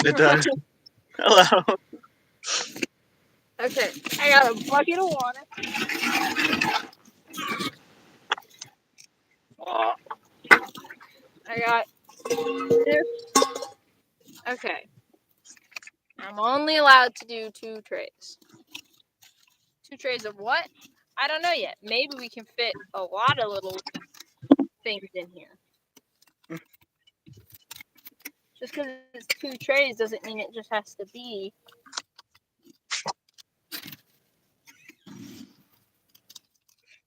It does. Hello. Okay, I got a bucket of water. I got this. Okay. I'm only allowed to do 2 trays. 2 trays of what? I don't know yet. Maybe we can fit a lot of little things in here. Just because it's 2 trays doesn't mean it just has to be.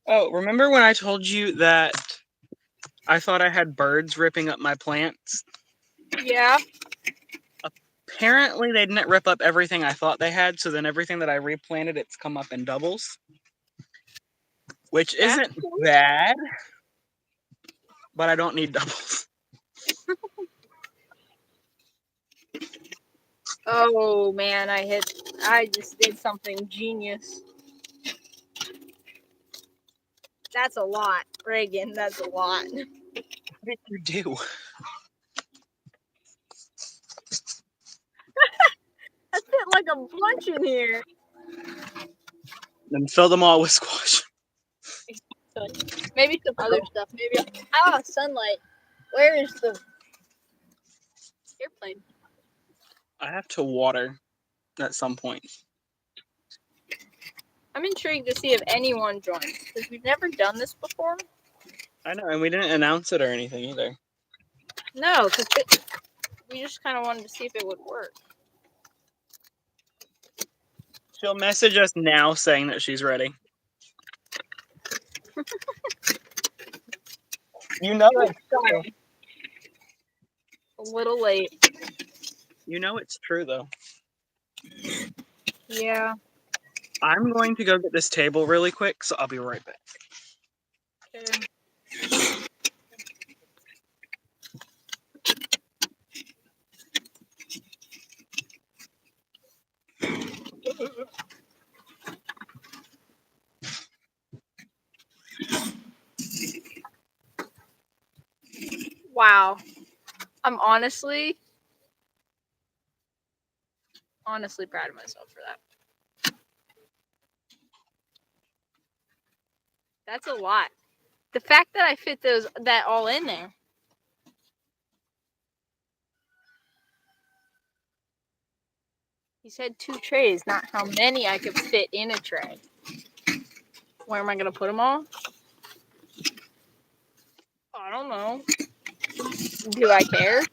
Oh, remember when I told you that I thought I had birds ripping up my plants? Yeah. Apparently, they didn't rip up everything I thought they had, so then everything that I replanted, it's come up in doubles. Which isn't bad, but I don't need doubles. Oh man, I just did something genius. That's a lot, Reagan. That's a lot. What did you do? I fit like a bunch in here. Then fill them all with squash. Maybe some other stuff. Maybe sunlight. Where is the airplane? I have to water at some point. I'm intrigued to see if anyone joins because we've never done this before. I know, and we didn't announce it or anything either. No, because we just kind of wanted to see if it would work. She'll message us now saying that she's ready. You know it's true. A little late. You know it's true, though. Yeah. I'm going to go get this table really quick, so I'll be right back. Okay. Wow. I'm honestly proud of myself for that. That's a lot. The fact that I fit that all in there. He said 2 trays, not how many I could fit in a tray. Where am I going to put them all? I don't know. Do I care?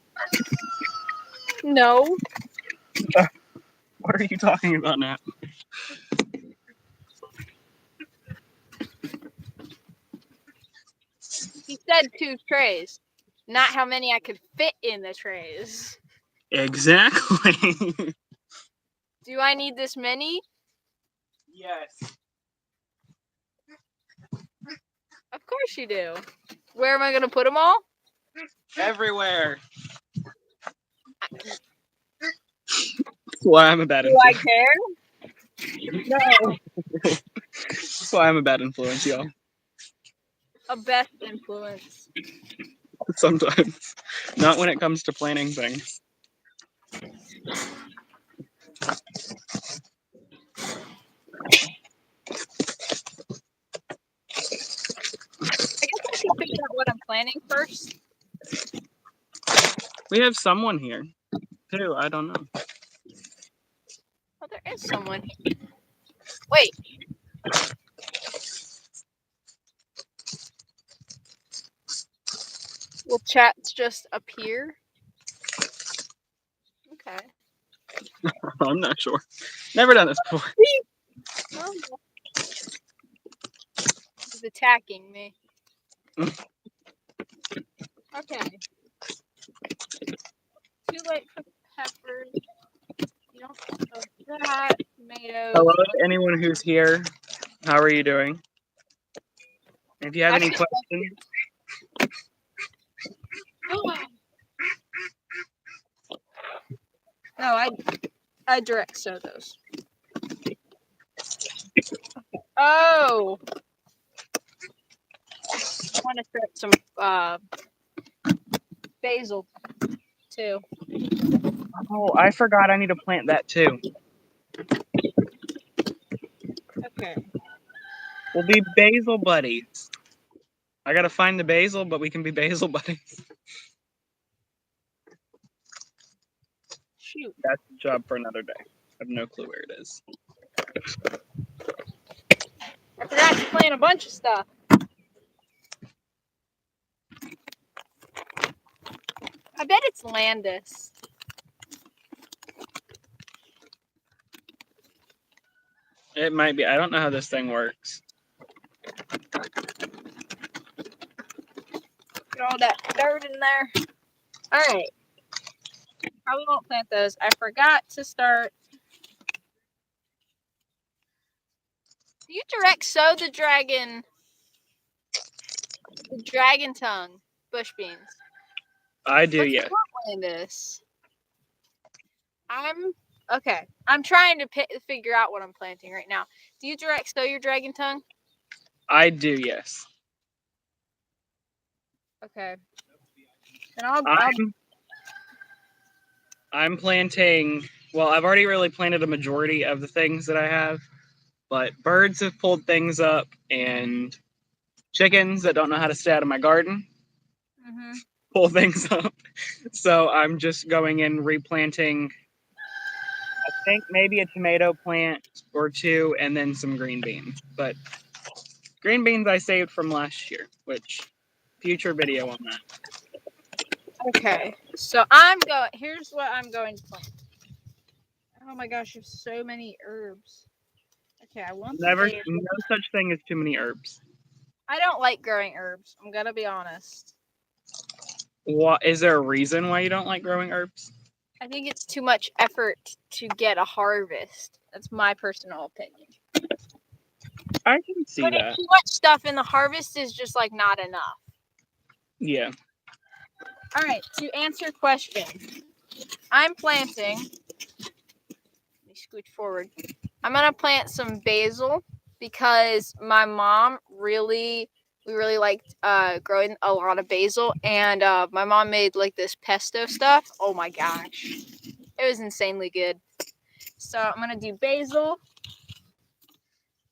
No. What are you talking about now? He said 2 trays, not how many I could fit in the trays. Exactly. Do I need this many? Yes. Of course you do. Where am I going to put them all? Everywhere. That's why I'm a bad Do influence. I care? No. That's why I'm a bad influence, y'all. A best influence. Sometimes. Not when it comes to planning things. I guess I should figure out what I'm planning first. We have someone here, too. I don't know. Oh, there is someone. Wait. Will chats just appear? Okay. I'm not sure. Never done this before. Oh. He's attacking me. Okay. 2 white peppers. You don't that. Tomatoes. Hello to anyone who's here. How are you doing? If you have any questions. No, I direct sew those. Oh. I want to start some basil too. Oh, I forgot I need to plant that too. Okay. We'll be basil buddies. I gotta find the basil, but we can be basil buddies. Shoot. That's a job for another day. I have no clue where it is. I forgot to plant a bunch of stuff. I bet it's Landis. It might be. I don't know how this thing works. Get all that dirt in there. All right. Probably won't plant those. I forgot to start. Do you direct sow the dragon tongue bush beans? I do, What's yeah. in this? I'm trying to figure out what I'm planting right now. Do you direct sow your dragon tongue? I do, yes. Okay. Then I'm planting. Well, I've already really planted a majority of the things that I have, but birds have pulled things up, and chickens that don't know how to stay out of my garden pull things up. So I'm just going in replanting. I think maybe a tomato plant or two, and then some green beans. But green beans I saved from last year, which future video on that. Okay. So here's what I'm going to plant. Oh my gosh, there's so many herbs. Okay, I want No such thing as too many herbs. I don't like growing herbs. I'm gonna be honest. What is there a reason why you don't like growing herbs? I think it's too much effort to get a harvest. That's my personal opinion. I can see Putting that. too much stuff in the harvest is just like not enough. Yeah. All right, to answer question, I'm planting. Let me scooch forward. I'm gonna plant some basil because my mom we really liked growing a lot of basil, and my mom made like this pesto stuff. Oh my gosh, it was insanely good. So I'm gonna do basil.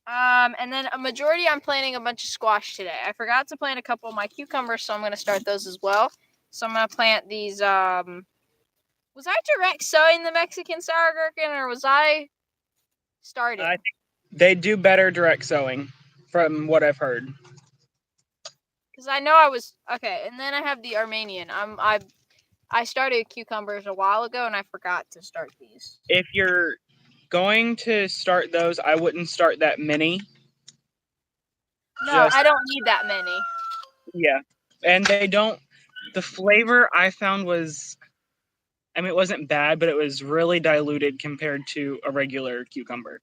And then a majority, I'm planting a bunch of squash today. I forgot to plant a couple of my cucumbers, so I'm gonna start those as well. So I'm gonna plant these. Was I direct sowing the Mexican sour gherkin, or was I starting? I think they do better direct sowing, from what I've heard. Because I know I was okay, and then I have the Armenian. I started cucumbers a while ago, and I forgot to start these. If you're going to start those, I wouldn't start that many. No, I don't need that many. Yeah, and they don't. The flavor I found was, I mean, it wasn't bad, but it was really diluted compared to a regular cucumber.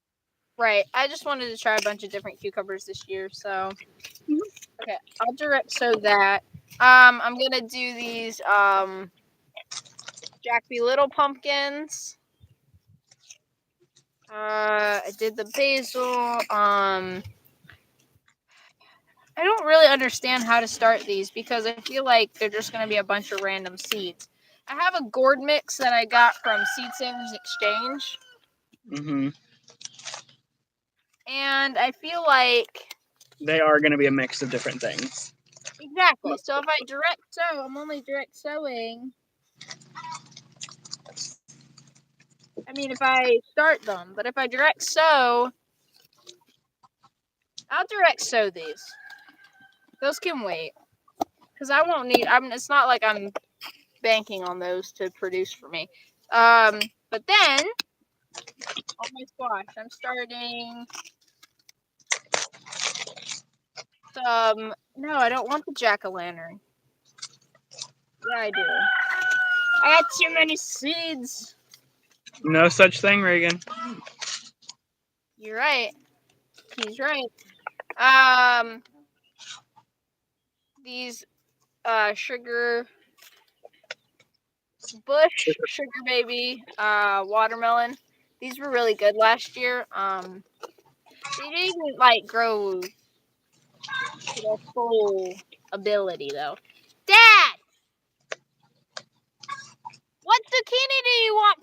Right. I just wanted to try a bunch of different cucumbers this year, so okay, I'll direct sow that. I'm gonna do these Jack B. Little pumpkins. I did the basil. I don't really understand how to start these because I feel like they're just gonna be a bunch of random seeds. I have a gourd mix that I got from Seed Savers Exchange. And I feel like they are going to be a mix of different things. Exactly. So if I direct sow, I'm only direct sowing. I mean, if I start them, but if I direct sow, I'll direct sow these. Those can wait. Because I won't need, it's not like I'm banking on those to produce for me. But then, on my squash, I'm starting some, no, I don't want the jack-o'-lantern. Yeah, I do. I got too many seeds. No such thing, Reagan. You're right. He's right. These sugar baby watermelon. These were really good last year. They didn't like grow to their full ability though. Dad, what zucchini do you want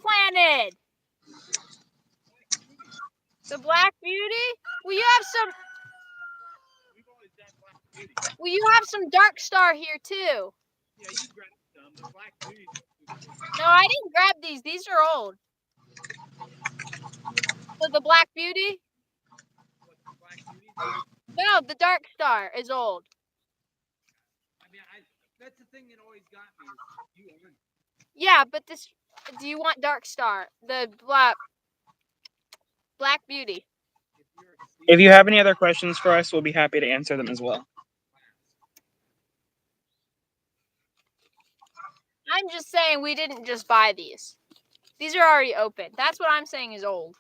Well, you have some Dark Star here too. Yeah, you grabbed some. The Black Beauty. No, I didn't grab these. These are old. So the Black Beauty? What, the Black Beauty? No, the Dark Star is old. I mean, that's the thing that always got me. Is you own. Yeah, but this. Do you want Dark Star? The Black Beauty. If you have any other questions for us, we'll be happy to answer them as well. I'm just saying we didn't just buy these. These are already open. That's what I'm saying is old.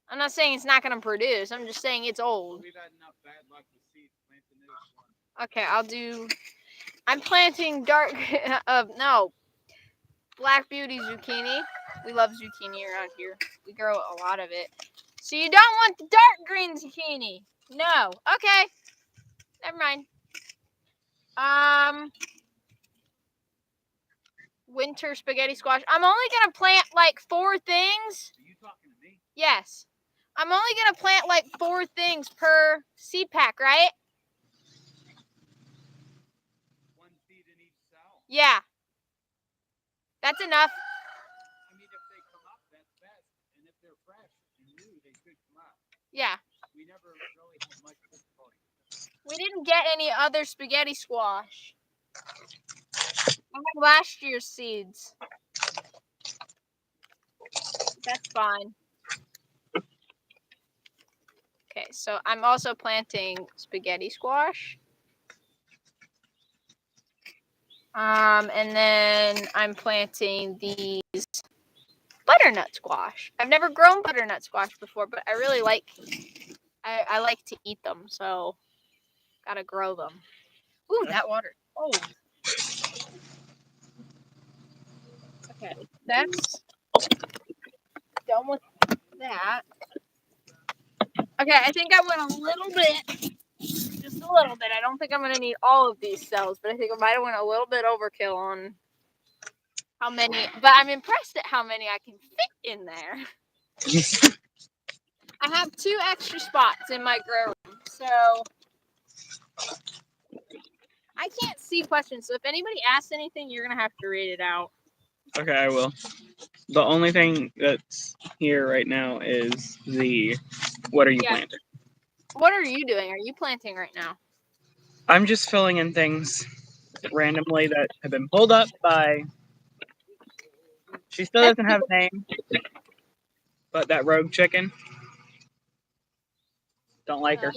I'm not saying it's not going to produce. I'm just saying it's old. We've had enough bad luck with seeds. Plant the newest one. Okay, I'll do. I'm planting Black Beauty zucchini. We love zucchini around here. We grow a lot of it. So you don't want the dark green zucchini? No. Okay. Never mind. Winter spaghetti squash. I'm only gonna plant like 4 things. Are you talking to me? Yes. I'm only gonna plant like 4 things per seed pack, right? 1 seed in each cell. Yeah. That's enough. I mean, if they come up, that's best. And if they're fresh and new, they should come up. Yeah. We never really had much difficulty. We didn't get any other spaghetti squash. I had last year's seeds. That's fine. Okay, so I'm also planting spaghetti squash. And then I'm planting these butternut squash. I've never grown butternut squash before, but I really like I like to eat them, so gotta grow them. Ooh, that water. Oh. Okay, that's done with that. Okay, I think I went a little bit, just a little bit. I don't think I'm going to need all of these cells, but I think I might have went a little bit overkill on how many. But I'm impressed at how many I can fit in there. I have 2 extra spots in my grow room, so I can't see questions. So if anybody asks anything, you're going to have to read it out. Okay, I will. The only thing that's here right now is what are you planting? What are you doing? Are you planting right now? I'm just filling in things randomly that have been pulled up by. She still doesn't have a name, but that rogue chicken. Don't like her.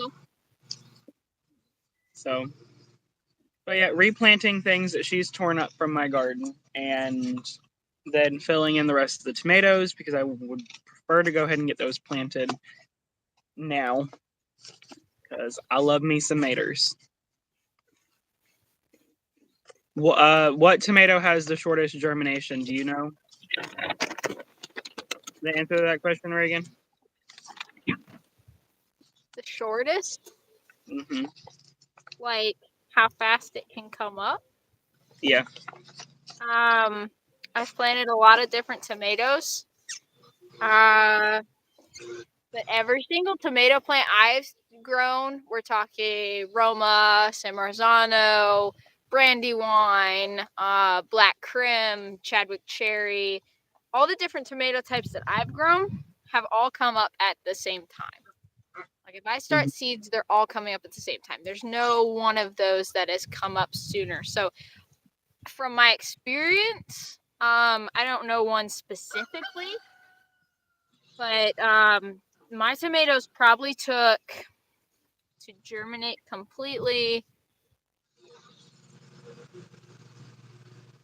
So, but yeah, replanting things that she's torn up from my garden, and then filling in the rest of the tomatoes because I would prefer to go ahead and get those planted now because I love me some tomatoes. What tomato has the shortest germination? Do you know the answer to that question, Reagan? The shortest? Mm-hmm. Like how fast it can come up? Yeah. I've planted a lot of different tomatoes. But every single tomato plant I've grown, we're talking Roma, San Marzano, Brandywine, Black Crim, Chadwick Cherry, all the different tomato types that I've grown have all come up at the same time. Like if I start seeds, they're all coming up at the same time. There's no one of those that has come up sooner. So from my experience, I don't know one specifically, but my tomatoes probably took to germinate completely.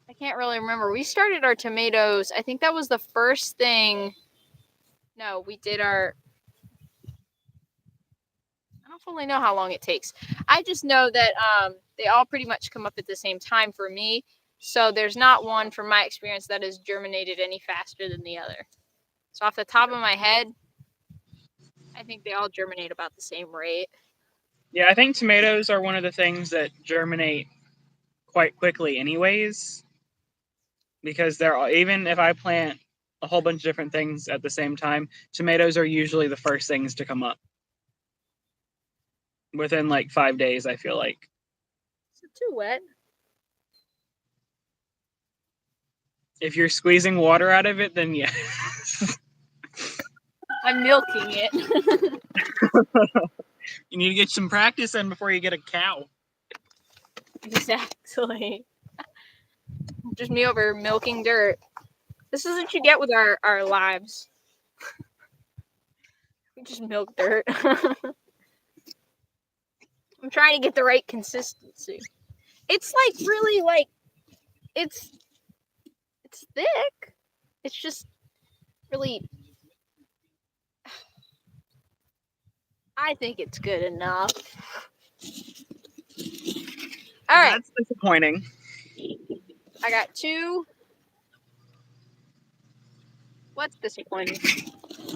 I can't really remember. We started our tomatoes. I think that was the first thing. No, we did our. I don't fully know how long it takes. I just know that they all pretty much come up at the same time for me. So there's not one from my experience that has germinated any faster than the other. So off the top of my head, I think they all germinate about the same rate. Yeah, I think tomatoes are one of the things that germinate quite quickly anyways. Because even if I plant a whole bunch of different things at the same time, tomatoes are usually the first things to come up. Within like 5 days, I feel like. too wet. If you're squeezing water out of it, then yeah. I'm milking it. You need to get some practice in before you get a cow. Exactly. Just me over milking dirt. This is what you get with our lives. We just milk dirt. I'm trying to get the right consistency. It's like really like it's thick. It's just really I think it's good enough. All right. That's disappointing. I got 2. What's disappointing?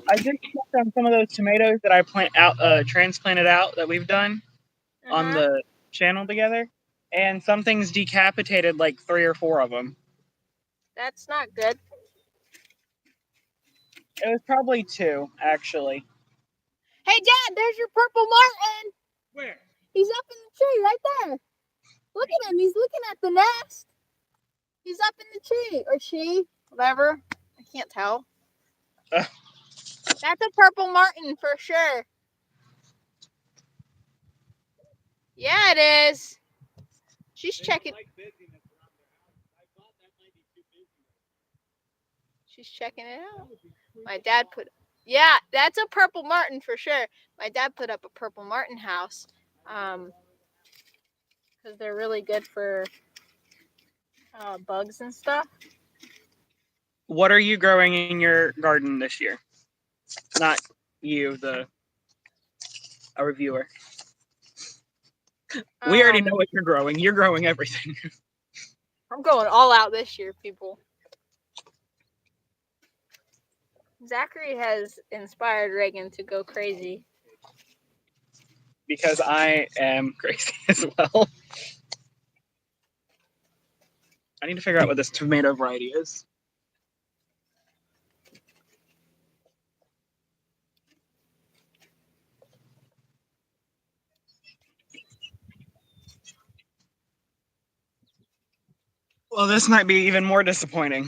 I just checked on some of those tomatoes that I transplanted out that we've done on the channel together, and some things decapitated like 3 or 4 of them. That's not good. It was probably 2, actually. Hey, Dad, there's your purple martin. Where? He's up in the tree right there. Look at him. He's looking at the nest. He's up in the tree. Or she. Whatever. I can't tell. That's a purple martin for sure. Yeah, it is. She's checking. She's checking it out. My dad put. Yeah, that's a purple martin for sure. My dad put up a purple martin house. Because they're really good for bugs and stuff. What are you growing in your garden this year? Not you, a reviewer. We already know what you're growing. You're growing everything. I'm going all out this year, people. Zachary has inspired Reagan to go crazy. Because I am crazy as well. I need to figure out what this tomato variety is. Well, this might be even more disappointing.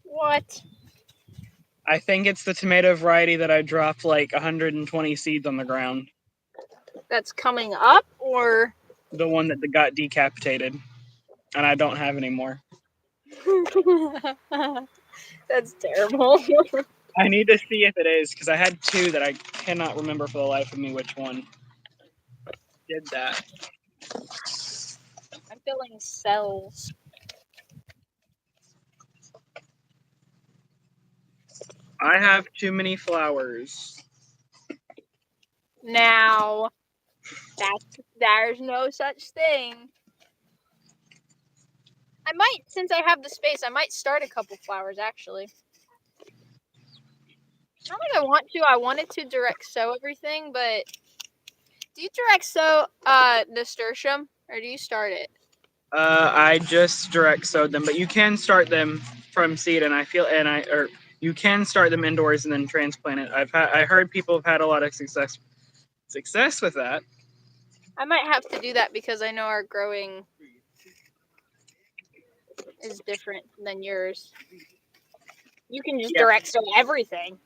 What? I think it's the tomato variety that I dropped like 120 seeds on the ground. That's coming up, or? The one that got decapitated. And I don't have any more. That's terrible. I need to see if it is, because I had 2 that I cannot remember for the life of me which one did that. I'm feeling cells. I have too many flowers. Now, there's no such thing. I might, since I have the space, I might start a couple flowers, actually. Not like I want to. I wanted to direct sow everything, but do you direct sow nasturtium, or do you start it? I just direct sowed them, but you can start them from seed, and you can start them indoors and then transplant it. I heard people have had a lot of success with that. I might have to do that because I know our growing is different than yours. You can just direct sow everything.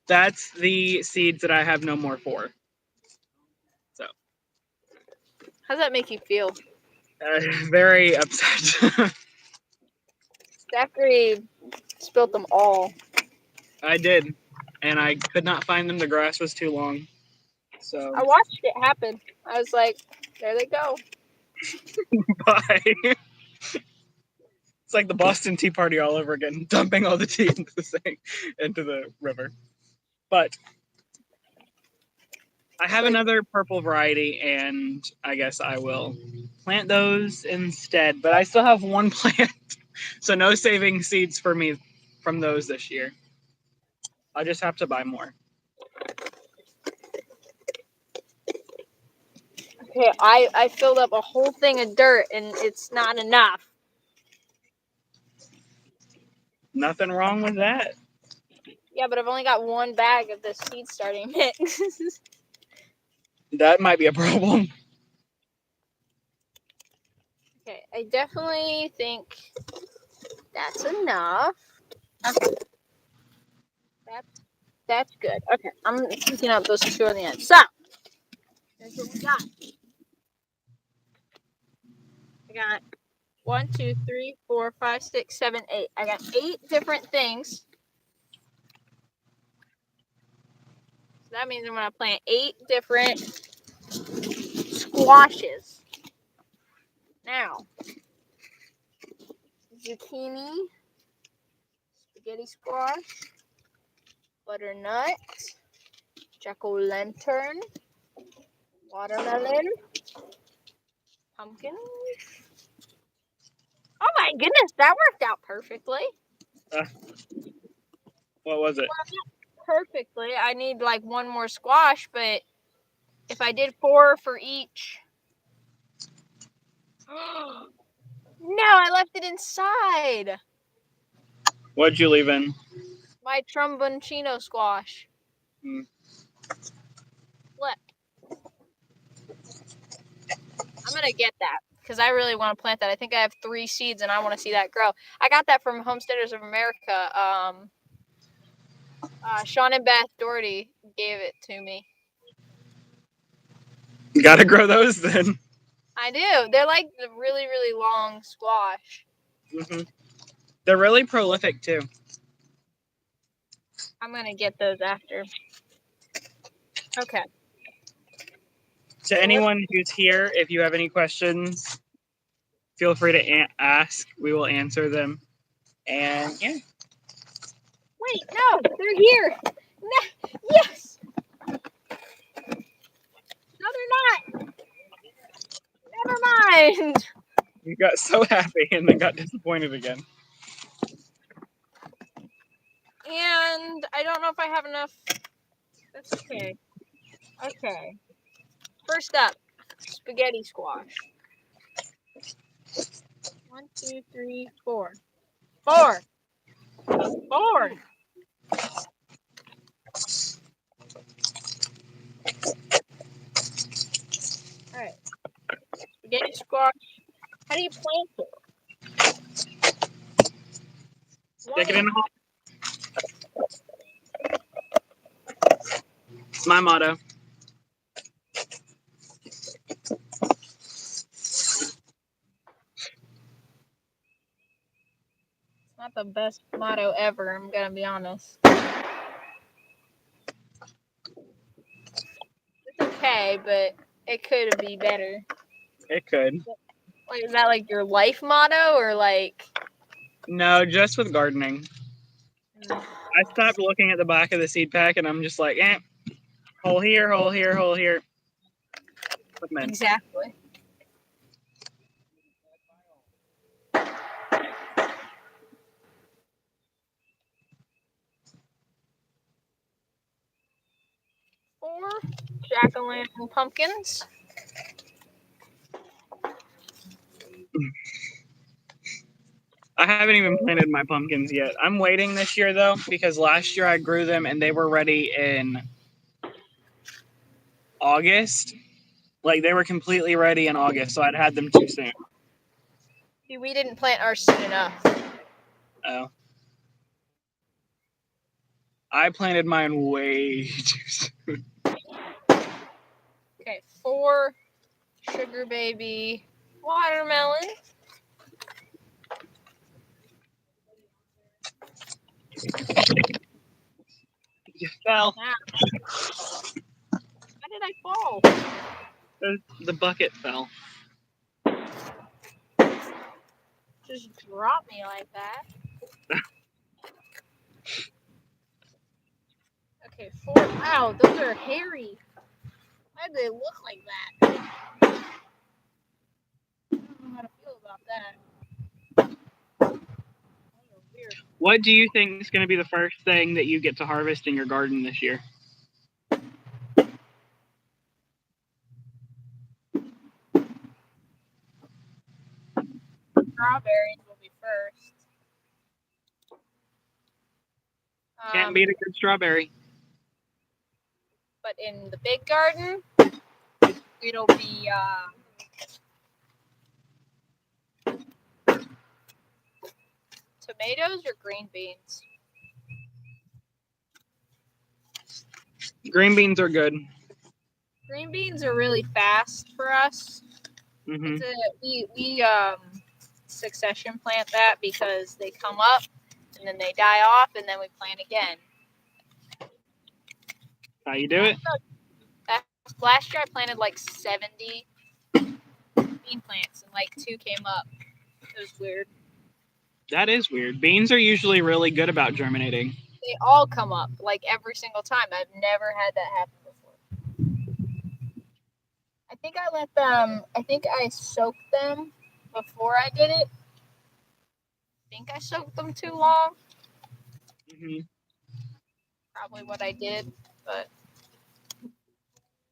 That's the seeds that I have no more for. So. How does that make you feel? Very upset. Zachary spilt them all. I did, and I could not find them. The grass was too long. So I watched it happen. I was like, there they go. Bye. It's like the Boston Tea Party all over again, dumping all the tea into the river. But I have another purple variety, and I guess I will plant those instead. But I still have 1 plant, so no saving seeds for me from those this year. I'll just have to buy more. Okay, I filled up a whole thing of dirt, and it's not enough. Nothing wrong with that. Yeah, but I've only got 1 bag of the seed starting mix. That might be a problem. Okay, I definitely think that's enough. Okay. That's good. Okay, I'm picking up those two on the end. So, here's what we got. I got 1, 2, 3, 4, 5, 6, 7, 8. I got 8 different things. So that means I'm going to plant 8 different squashes. Now, zucchini, spaghetti squash, butternut, jack-o'-lantern, watermelon, pumpkin. Oh my goodness, that worked out perfectly. What was it? Perfectly. I need like one more squash, but if I did 4 for each. No, I left it inside. What'd you leave in? My tromboncino squash. Hmm. Look. I'm going to get that because I really want to plant that. I think I have 3 seeds and I want to see that grow. I got that from Homesteaders of America. Sean and Beth Doherty gave it to me. You gotta grow those then. I do. They're like the really, really long squash. Mm-hmm. They're really prolific too. I'm going to get those after. Okay. To anyone who's here, if you have any questions, feel free to ask. We will answer them. And yeah. Wait, no, they're here. No, yes. No, they're not. Never mind. You got so happy and then got disappointed again. And I don't know if I have enough. That's okay. Okay. First up, spaghetti squash. 1, 2, 3, 4. 4. 4. All right. Spaghetti squash. How do you plant it? Stick it in the hole. It's my motto. Not the best motto ever, I'm gonna be honest. It's okay, but it could be better. It could. Like, is that like your life motto or like? No, just with gardening. I stopped looking at the back of the seed pack and I'm just like, hole here, hole here, hole here. Put them in. Exactly. Four jack-o'-lantern pumpkins. I haven't even planted my pumpkins yet. I'm waiting this year though, because last year I grew them and they were ready in August. Like they were completely ready in August, so I'd had them too soon. See, we didn't plant ours soon enough. Oh. I planted mine way too soon. Okay, 4 sugar baby watermelon. You fell. How did I fall? The bucket fell. Just drop me like that. Okay, 4. Wow, those are hairy. Why do they look like that? I don't know how to feel about that. Weird. What do you think is going to be the first thing that you get to harvest in your garden this year? Strawberries will be first. Can't beat a good strawberry. But in the big garden, it'll be tomatoes or green beans? Green beans are good. Green beans are really fast for us. Hmm. We succession plant that because they come up and then they die off and then we plant again. How you do it? Last year I planted like 70 bean plants and like 2 came up. It was weird. That is weird. Beans are usually really good about germinating. They all come up like every single time. I've never had that happen before. I think I let them. I think I soaked them before I did it. I think I soaked them too long. Hmm. Probably what I did, but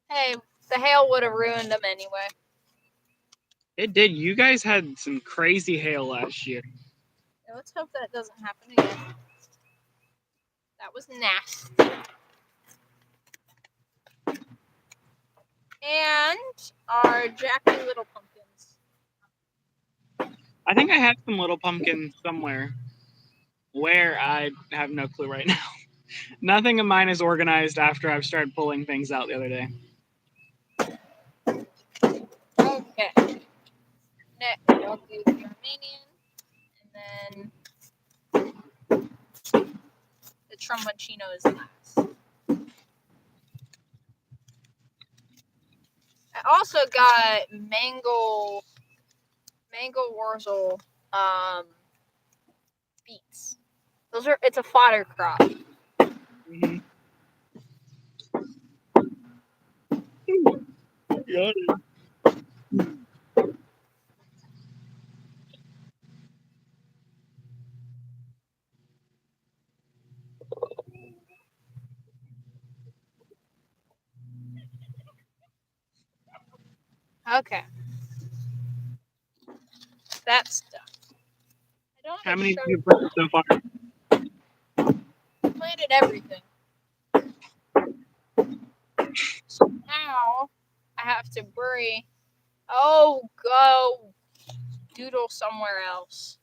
hey, the hail would have ruined them anyway. It did. You guys had some crazy hail last year. Yeah, let's hope that doesn't happen again. That was nasty. And our Jacky Little Pumpkins. I think I have some little pumpkins somewhere. Where, I have no clue right now. Nothing of mine is organized after I've started pulling things out the other day. Okay. Next, I'll do the Armenian, and then the Tromboncino is last. I also got mango wurzel beets. It's a fodder crop. Mm-hmm. Got it. Okay. That's done. I don't How have many a have you planted so far? planted everything. So now I have to bury. Oh, go doodle somewhere else.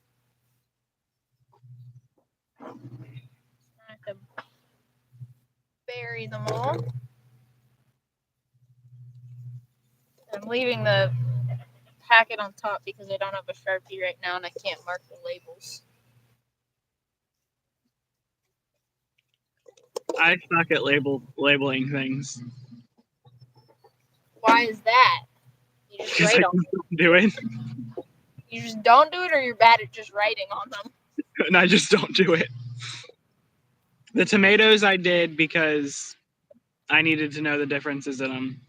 I have to bury them all. I'm leaving the packet on top because I don't have a Sharpie right now and I can't mark the labels. I suck at labeling things. Why is that? You just Because I write on just them. don't do it. You just don't do it, or you're bad at just writing on them. And I just don't do it. The tomatoes I did because I needed to know the differences in them.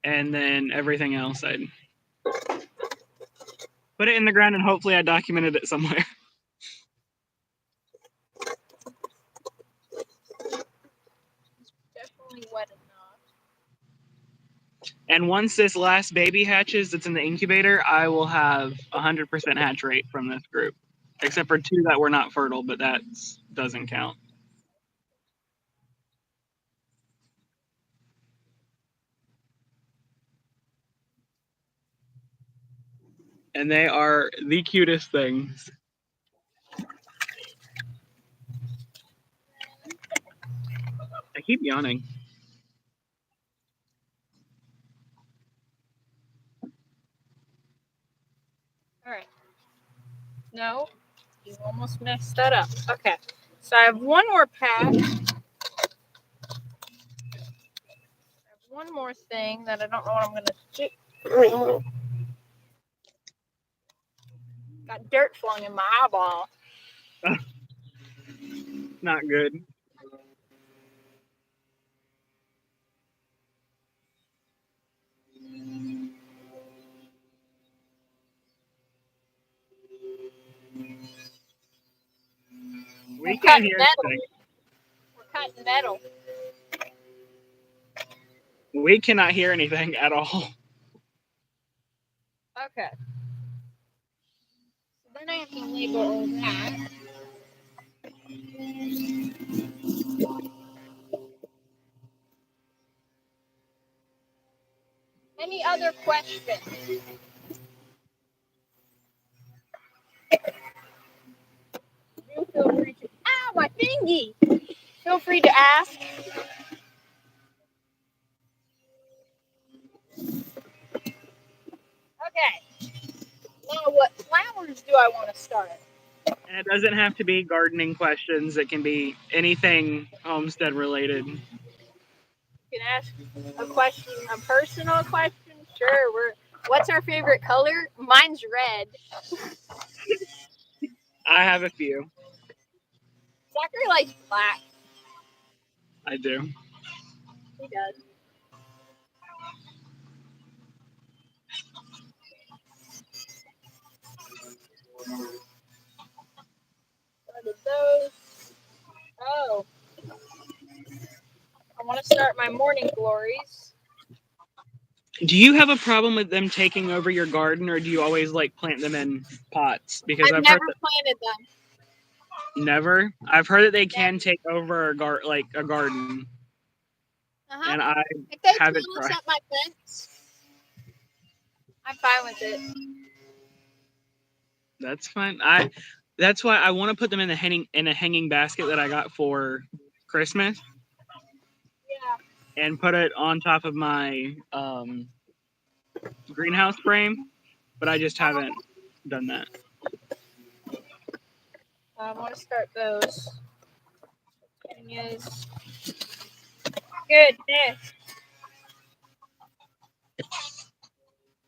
And then everything else I'd put it in the ground and hopefully I documented it somewhere. Definitely wet enough. And once this last baby hatches that's in the incubator, I will have 100% hatch rate from this group. Except for 2 that were not fertile, but that doesn't count. And they are the cutest things. I keep yawning. All right. No, you almost messed that up. Okay. So I have one more pack. I have one more thing that I don't know what I'm going to do. Got dirt flung in my eyeball. Not good. We can't hear anything. We're cutting metal. We cannot hear anything at all. Okay. So then I have to label all that. Any other questions? Do feel windy. Feel free to ask. Okay. Now, what flowers do I want to start? And it doesn't have to be gardening questions. It can be anything homestead related. You can ask a question, a personal question. Sure. What's our favorite color? Mine's red. I have a few. Zachary likes black. I do. He does. Started those. Oh. I want to start my morning glories. Do you have a problem with them taking over your garden, or do you always like plant them in pots? Because I've never planted them. Never. I've heard that they can take over a garden, and I if they haven't close tried. up my fence, I'm fine with it. That's fine. That's why I want to put them in a hanging basket that I got for Christmas. Yeah. And put it on top of my greenhouse frame, but I just haven't done that. I want to start those. Yes. Goodness.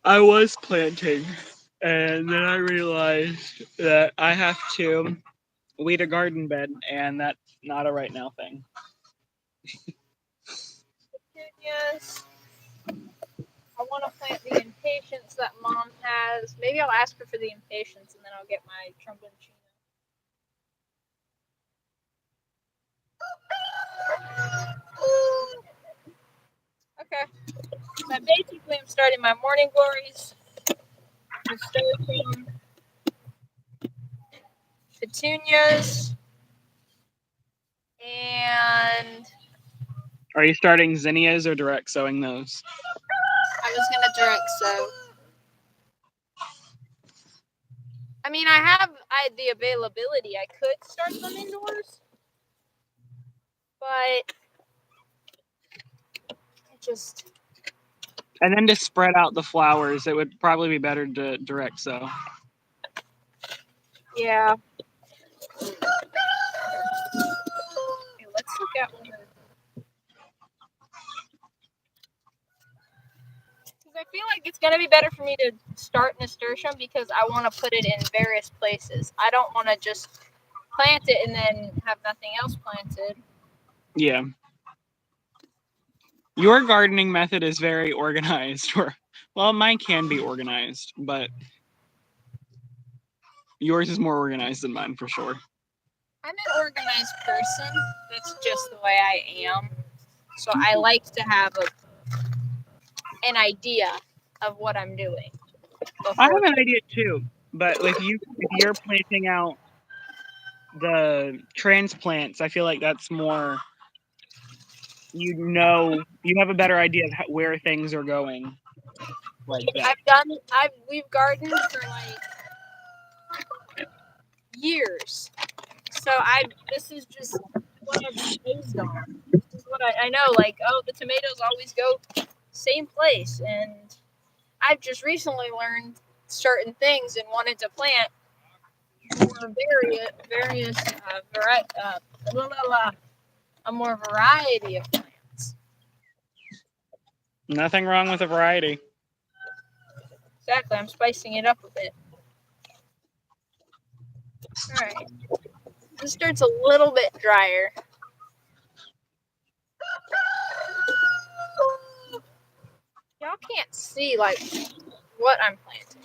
I was planting, and then I realized that I have to weed a garden bed, and that's not a right now thing. Yes. I want to plant the impatiens that Mom has. Maybe I'll ask her for the impatiens, and then I'll get my tromboncino. Okay. So basically, I'm starting my morning glories. I'm starting petunias. And Are you starting zinnias or direct sowing those? I was going to direct sow. I mean, I have the availability. I could start them indoors. But it just... And then to spread out the flowers, it would probably be better to direct sow. Yeah. Okay, let's look at one. Because I feel like it's going to be better for me to start nasturtium because I want to put it in various places. I don't want to just plant it and then have nothing else planted. Yeah. Your gardening method is very organized. Well, mine can be organized, but yours is more organized than mine for sure. I'm an organized person. That's just the way I am. So I like to have an idea of what I'm doing. I have an idea too, but if you're planting out the transplants, I feel like that's more, you have a better idea of where things are going. Like that. We've gardened for like years. So this is just what I've based on. This is what I know, like, oh, the tomatoes always go same place. And I've just recently learned certain things and wanted to plant a more variety of plants. Nothing wrong with a variety. Exactly, I'm spicing it up a bit. All right, this dirt's a little bit drier. Y'all can't see like what I'm planting.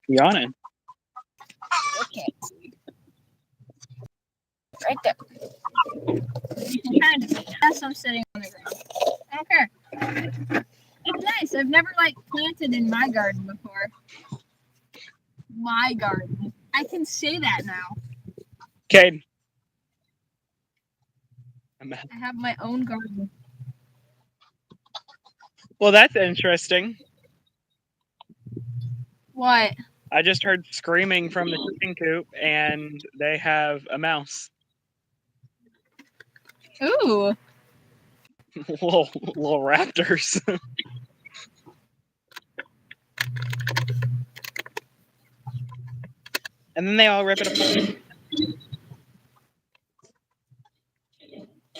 Yawning. You can't see. Right there. You can kind of see. That's I'm sitting on the ground. Okay. It's nice. I've never planted in my garden before. My garden. I can say that now. Okay. I have my own garden. Well, that's interesting. What? I just heard screaming from the chicken coop, and they have a mouse. Ooh. little raptors. And then they all rip it apart.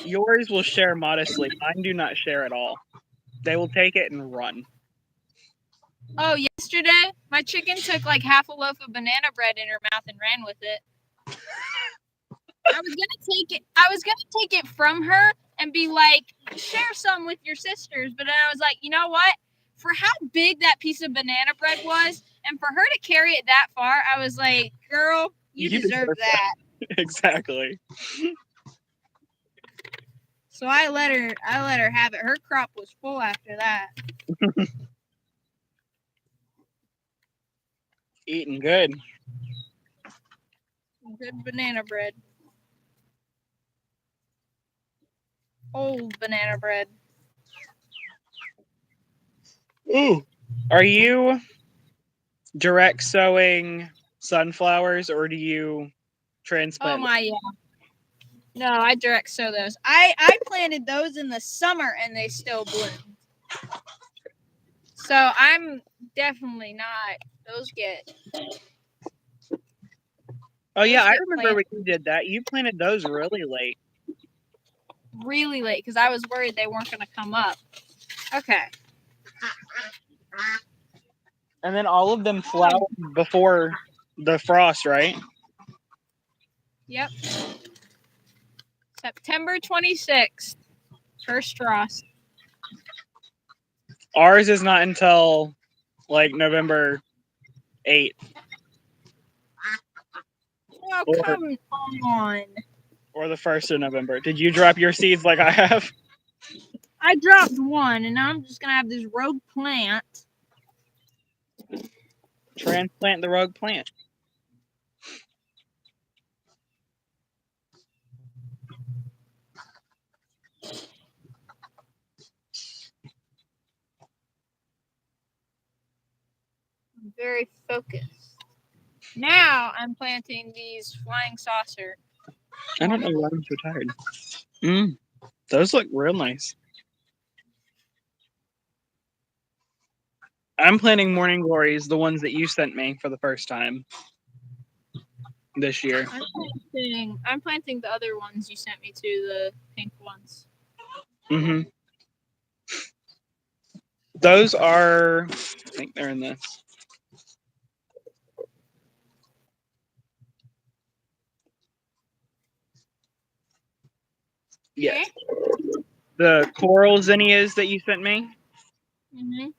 Yours will share modestly. Mine do not share at all. They will take it and run. Oh, yesterday my chicken took like half a loaf of banana bread in her mouth and ran with it. I was gonna take it from her and be like, share some with your sisters. But then I was like, you know what? For how big that piece of banana bread was, and for her to carry it that far, I was like, girl, you deserve that. Exactly. So I let her have it. Her crop was full after that. Eating good. Good banana bread. Old banana bread. Ooh. Are you direct sowing sunflowers, or do you transplant? Oh my, yeah. No, I direct sow those. I planted those in the summer and they still bloomed. So I'm definitely not. Those get. Oh yeah, those I get remember planted when you did that. You planted those really late. really late because I was worried they weren't going to come up. Okay. And then all of them flowered before the frost, right? Yep. September 26th. First frost. Ours is not until like November 8th. Oh, come on. Or the 1st of November. Did you drop your seeds like I have? I dropped one and now I'm just going to have this rogue plant. Transplant the rogue plant. I'm very focused. Now I'm planting these flying saucer. I don't know why I'm so tired. Those look real nice. I'm planting morning glories, the ones that you sent me for the first time this year. I'm planting the other ones you sent me to, the pink ones. Mm-hmm. Those are, I think they're in this. Yes. Okay. The coral zinnias that you sent me. Mm-hmm.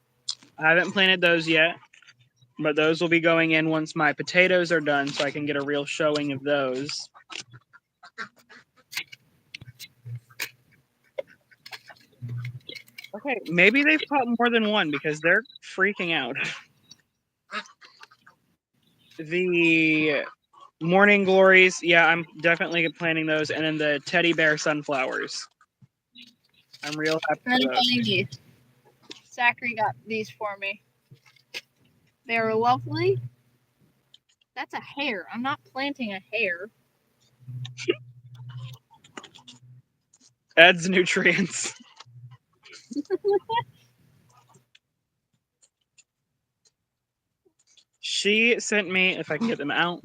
I haven't planted those yet, but those will be going in once my potatoes are done, so I can get a real showing of those. Okay, maybe they've caught more than one because they're freaking out. The morning glories, yeah, I'm definitely planting those, and then the teddy bear sunflowers. I'm real happy with those. Zachary got these for me. They're lovely. That's a hair. I'm not planting a hair. Adds nutrients. She sent me, if I can get them out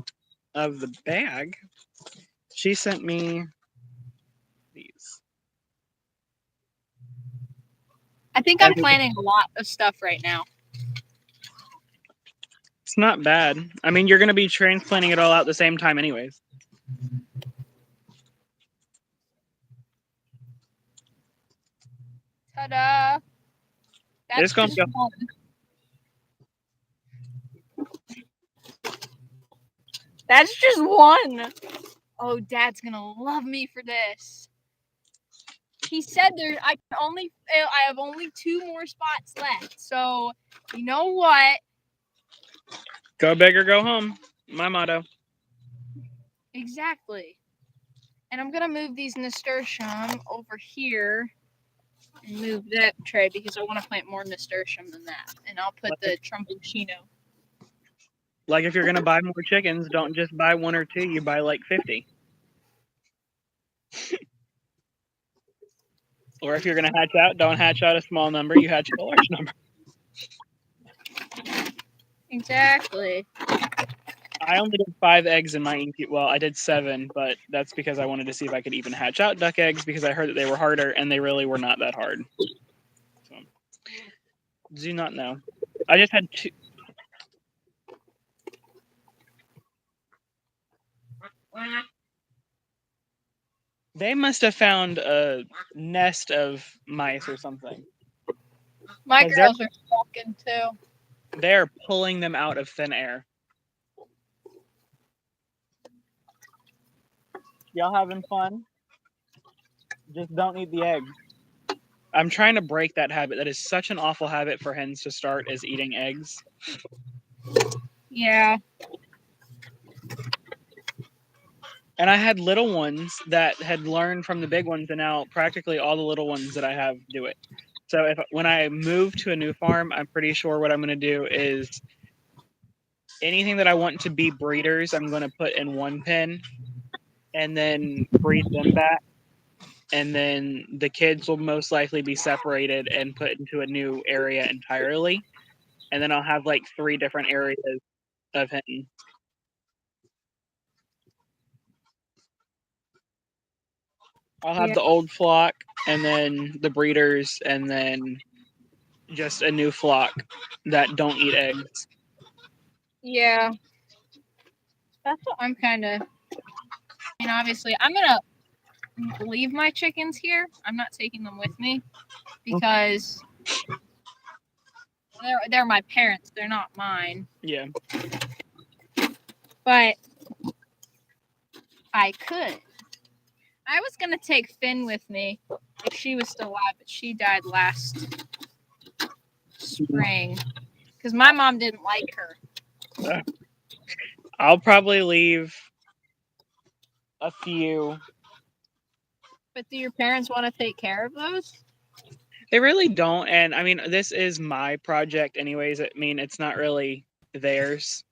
of the bag, she sent me these. I think I'm planting a lot of stuff right now. It's not bad. I mean, you're going to be transplanting it all out at the same time anyways. Ta-da! That's It's just one. That's just one. Oh, Dad's gonna love me for this. He said I have only 2 more spots left. So, you know what? Go big or go home. My motto. Exactly. And I'm gonna move these nasturtium over here and move that tray because I want to plant more nasturtium than that. And I'll put the tromboncino. Like if you're gonna buy more chickens, don't just buy 1 or 2. You buy like 50. Or if you're gonna hatch out, don't hatch out a small number. You hatch out a large number. Exactly. I only did 5 eggs in my incubator. Well, I did 7, but that's because I wanted to see if I could even hatch out duck eggs because I heard that they were harder, and they really were not that hard. So, do not know. I just had 2. They must have found a nest of mice or something. My girls are talking too. They're pulling them out of thin air. Y'all having fun? Just don't eat the eggs. I'm trying to break that habit. That is such an awful habit for hens to start, is eating eggs. Yeah. And I had little ones that had learned from the big ones, and now practically all the little ones that I have do it. So when I move to a new farm, I'm pretty sure what I'm going to do is anything that I want to be breeders, I'm going to put in one pen and then breed them back. And then the kids will most likely be separated and put into a new area entirely. And then I'll have like 3 different areas of hens. I'll have the old flock and then the breeders and then just a new flock that don't eat eggs. Yeah. That's what I'm kind of... I mean, obviously, I'm going to leave my chickens here. I'm not taking them with me because they're my parents. They're not mine. Yeah. But I could. I was going to take Finn with me if she was still alive, but she died last spring because my mom didn't like her. I'll probably leave a few. But do your parents want to take care of those? They really don't. And I mean, this is my project anyways. I mean, it's not really theirs.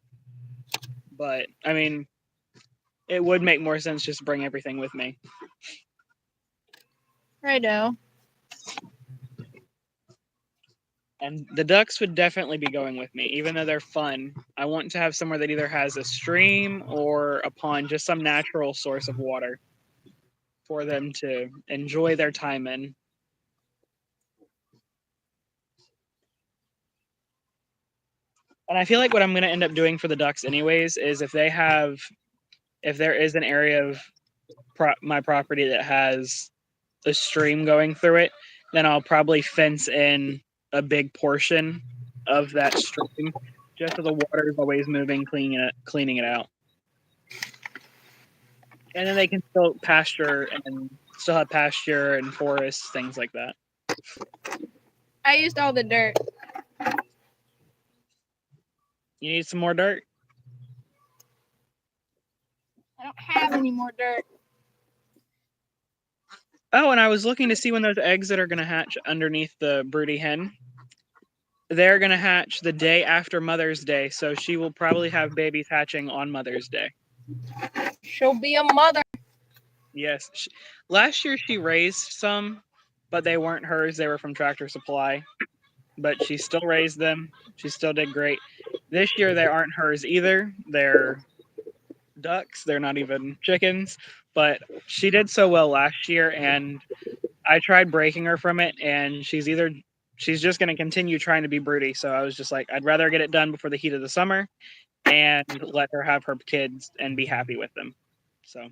But I mean, it would make more sense just to bring everything with me. Righto. And the ducks would definitely be going with me, even though they're fun. I want to have somewhere that either has a stream or a pond, just some natural source of water for them to enjoy their time in. And I feel like what I'm going to end up doing for the ducks anyways is if there is an area of my property that has a stream going through it, then I'll probably fence in a big portion of that stream just so the water is always moving, cleaning it out. And then they can still pasture and still have pasture and forests, things like that. I used all the dirt. You need some more dirt? I don't have any more dirt. Oh, and I was looking to see when those eggs that are going to hatch underneath the broody hen, they're going to hatch the day after Mother's Day. So she will probably have babies hatching on Mother's Day. She'll be a mother. Yes. Last year she raised some, but they weren't hers. They were from Tractor Supply. But she still raised them. She still did great. This year they aren't hers either. They're ducks. They're not even chickens. But she did so well last year, and I tried breaking her from it, and she's just going to continue trying to be broody. So I was just like, I'd rather get it done before the heat of the summer and let her have her kids and be happy with them. So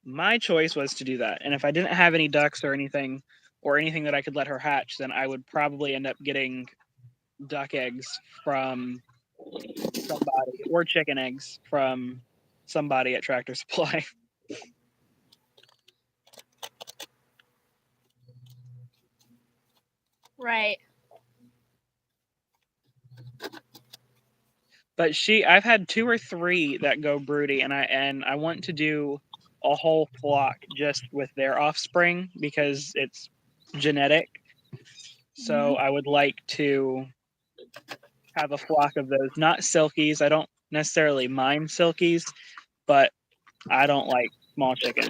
my choice was to do that. And if I didn't have any ducks or anything that I could let her hatch, then I would probably end up getting duck eggs from somebody or chicken eggs from somebody at Tractor Supply. Right. But I've had 2 or 3 that go broody, and I want to do a whole flock just with their offspring because it's genetic. So I would like to have a flock of those, not silkies. I don't necessarily mind silkies, but I don't like small chickens.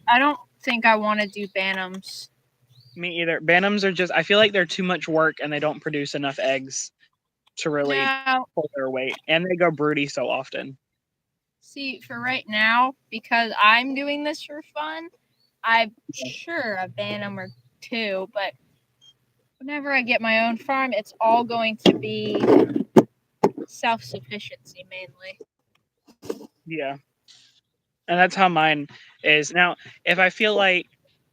I don't think I want to do Bantams. Me either. Bantams are just, I feel like they're too much work and they don't produce enough eggs to really pull their weight. And they go broody so often. See, for right now, because I'm doing this for fun, I'm sure a Bantam or two, but whenever I get my own farm, it's all going to be self-sufficiency mainly. Yeah. And that's how mine is. Now, if I feel like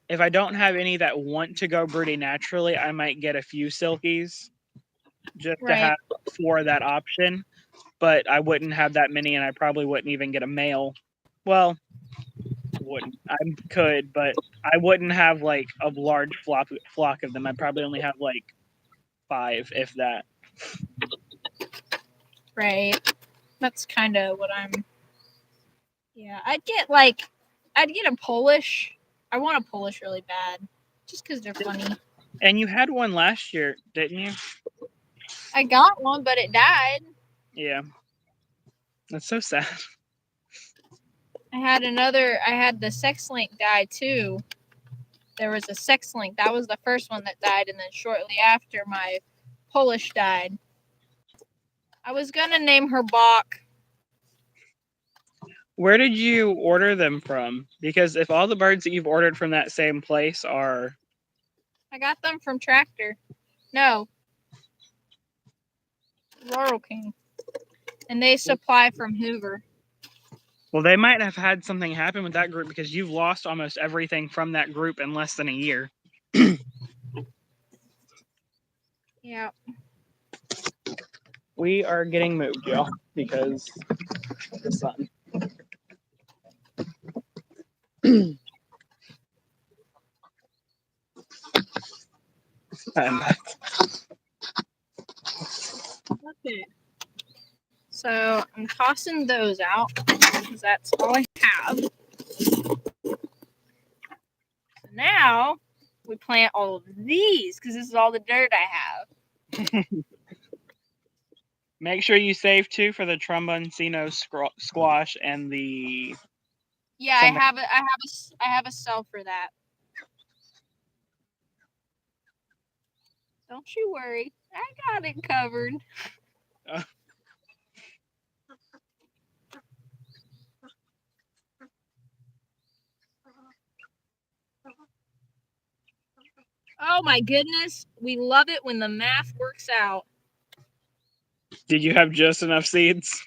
if I don't have any that want to go broody naturally, I might get a few silkies just to have for that option. But I wouldn't have that many, and I probably wouldn't even get a male. Well, wouldn't. I could, but I wouldn't have like a large flock of them. I'd probably only have like 5, if that. Right. That's kind of what I'm. Yeah, I'd get a Polish. I want a Polish really bad, just because they're funny. And you had one last year, didn't you? I got one, but it died. Yeah. That's so sad. I had the sex link die too. There was a sex link. That was the first one that died, and then shortly after, my Polish died. I was gonna name her Bach. Where did you order them from? Because if all the birds that you've ordered from that same place are... I got them from Tractor. No. Rural King. And they supply from Hoover. Well, they might have had something happen with that group because you've lost almost everything from that group in less than a year. Yeah. We are getting moved, y'all, because of the sun. I'm back. Okay. So I'm tossing those out because that's all I have. So now we plant all of these because this is all the dirt I have. Make sure you save 2 for the tromboncino squash and the... Yeah, I have a cell for that. Don't you worry, I got it covered. Oh my goodness, we love it when the math works out. Did you have just enough seeds?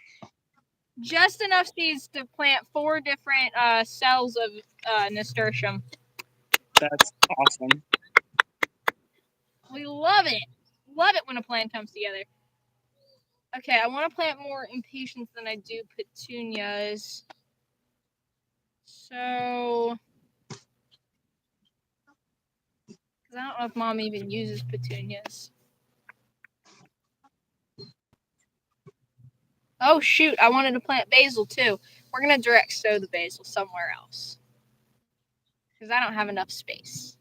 Just enough seeds to plant 4 different cells of nasturtium. That's awesome. We love it. Love it when a plant comes together. Okay, I want to plant more impatiens than I do petunias. So, because I don't know if Mom even uses petunias. Oh shoot, I wanted to plant basil too. We're going to direct sow the basil somewhere else. Because I don't have enough space.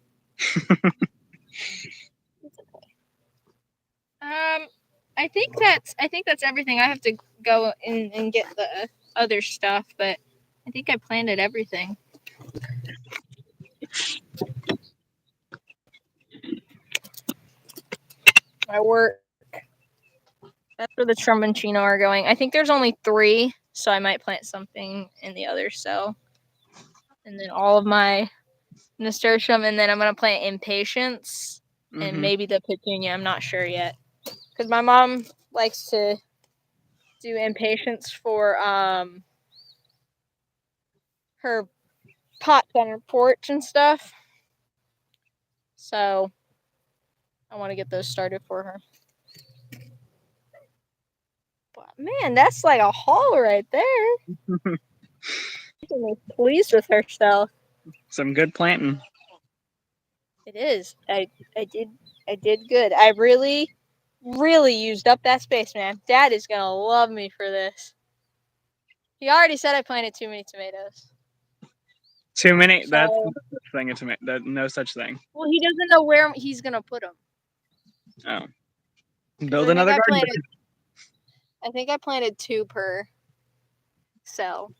I think that's everything. I have to go and get the other stuff, but I think I planted everything. My work. That's where the tromboncino are going. I think there's only 3, so I might plant something in the other cell. And then all of my nasturtium, and then I'm going to plant impatiens and maybe the petunia. I'm not sure yet. Because my mom likes to do impatiens for her pots on her porch and stuff. So I want to get those started for her. But man, that's like a haul right there. She's pleased with herself. Some good planting. It is. I did good. I really used up that space, man. Dad is gonna love me for this. He already said I planted too many tomatoes. Too many. So- That's no such thing. No such thing. Well, he doesn't know where he's gonna put them. Oh, build another garden. I think I planted 2 per cell.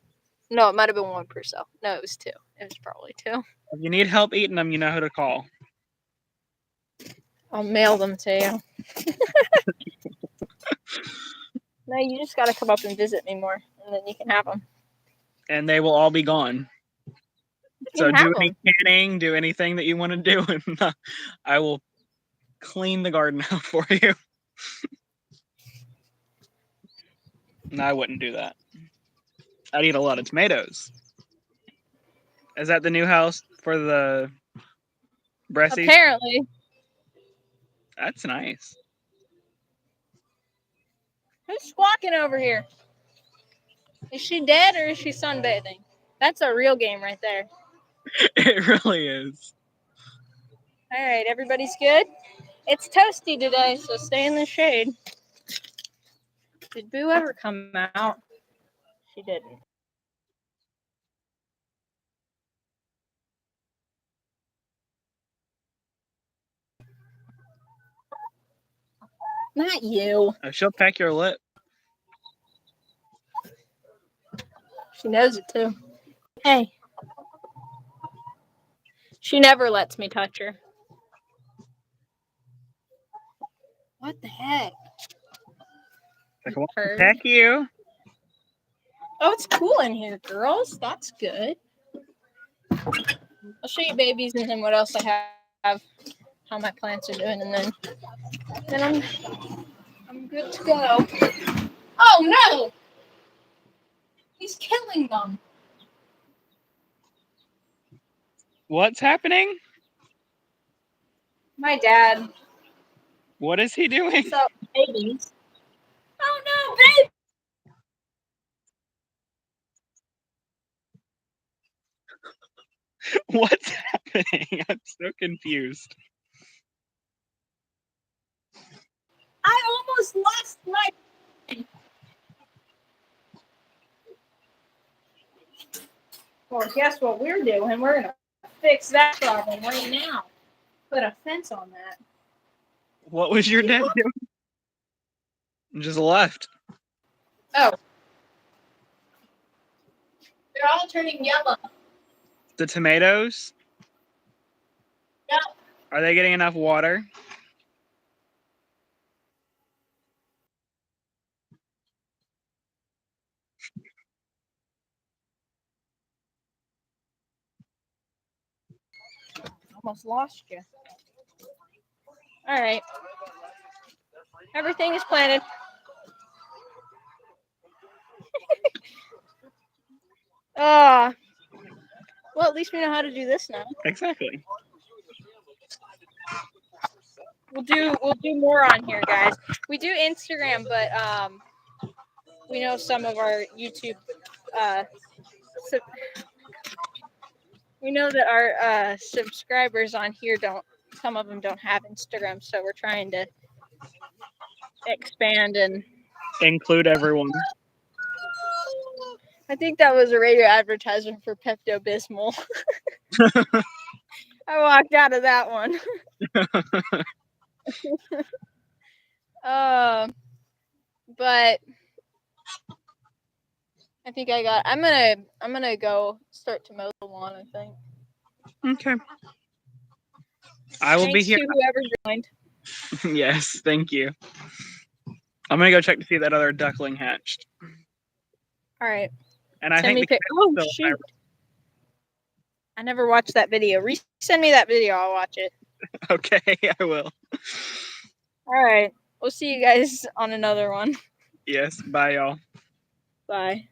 No, it might have been 1 per cell. No, it was 2. It was probably 2. If you need help eating them, you know who to call. I'll mail them to you. No, you just gotta come up and visit me more, and then you can have them. And they will all be gone. So do any canning, do anything that you want to do, and I will clean the garden out for you. No, I wouldn't do that. I'd eat a lot of tomatoes. Is that the new house for the Bressies? Apparently. That's nice. Who's squawking over here? Is she dead or is she sunbathing? That's a real game right there. It really is. All right, everybody's good? It's toasty today, so stay in the shade. Did Boo ever come out? She didn't. Not you. Oh, she'll peck your lip. She knows it too. Hey. She never lets me touch her. What the heck? Like, I want to peck you. Oh, it's cool in here, girls. That's good. I'll show you babies and then what else I have, how my plants are doing, and then I'm good to go. Oh no! He's killing them. What's happening? My dad. What is he doing? What's up, babies? Oh no, baby! What's happening? I'm so confused. I almost lost my. Well, guess what we're doing? We're gonna fix that problem right now. Put a fence on that. What was your dad doing? Just left. Oh. They're all turning yellow. The tomatoes? Yep. Are they getting enough water? Almost lost you. All right. Everything is planted. Well, at least we know how to do this now. Exactly. We'll do more on here, guys. We do Instagram, but we know some of our YouTube we know that our subscribers on here some of them don't have Instagram, so we're trying to expand and include everyone. I think that was a radio advertisement for Pepto-Bismol. I walked out of that one. But I think I'm gonna go start to mow the lawn, I think. Okay. I will be here. To whoever joined. Yes, thank you. I'm gonna go check to see if that other duckling hatched. All right. And I think shoot. I never watched that video. Resend me that video. I'll watch it. Okay, I will. All right. We'll see you guys on another one. Yes. Bye, y'all. Bye.